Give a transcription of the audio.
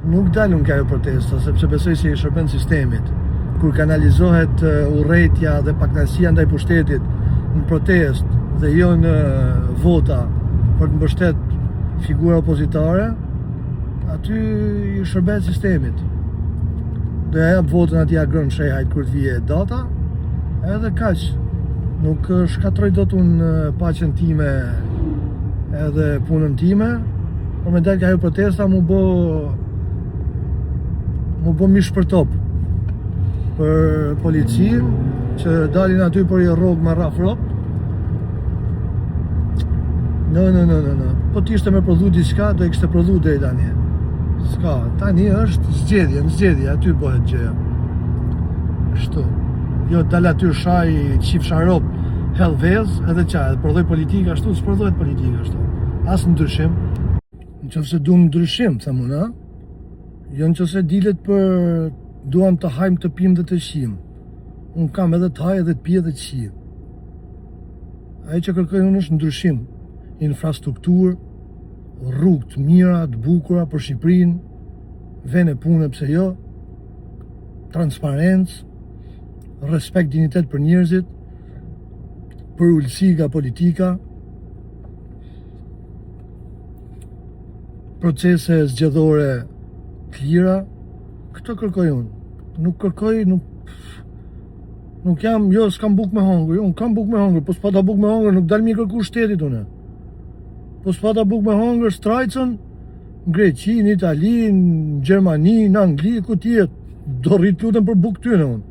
nuk dalun nga ajo protesta, sepse besoj se i shërben sistemit. Kur kanalizohet urrejtja dhe pakënaqësia ndaj pushtetit në protest dhe jo në vota për të mbështet figura opozitare, aty i shërben sistemit. Do ja jap votën atij agrën shehajt kur të vije data, edhe kaq. Nuk shkatroj dot unë paqen time edhe punën time, por me dalë nga ajo protesta mu bo mish për top për policin që dalin aty për i rrog me rafrop. No. Po t'ishte me prodhu diçka, do i kishte prodhu deri tani. S'ka, tani është zgjedhje, aty bëhet gjëja. Kështu. Jo dal aty shaj qif sharop, hell vez, edhe qaj, edhe prodhoj politika ashtu, s'prodhohet politika ashtu. As ndryshim. Nëse duam ndryshim, thamë unë, jo nëse dilet për duam të hajmë, të pim dhe të qim. Unë kam edhe të haj edhe të pi edhe të qim. Ajo që kërkoj unë është ndryshim. Infrastrukturë, rrugë të mira, të bukura për Shqipërinë, vene pune pse jo, transparencë, respekt, dinitet për njerëzit, për ulësi nga politika, procese zgjedhore të lira. Këtë kërkoj unë. Nuk kërkoj, nuk jam, jo s'kam buk me hongër, unë kam buk me hongër, po s'pata buk me hongër, nuk dal mi kërku shtetit unë. Po s'pata buk me hongër strajcën, në Greqi, në Itali, në Gjermani, në Angli, ku tjetë, do rritë lutën për buk tyne unë.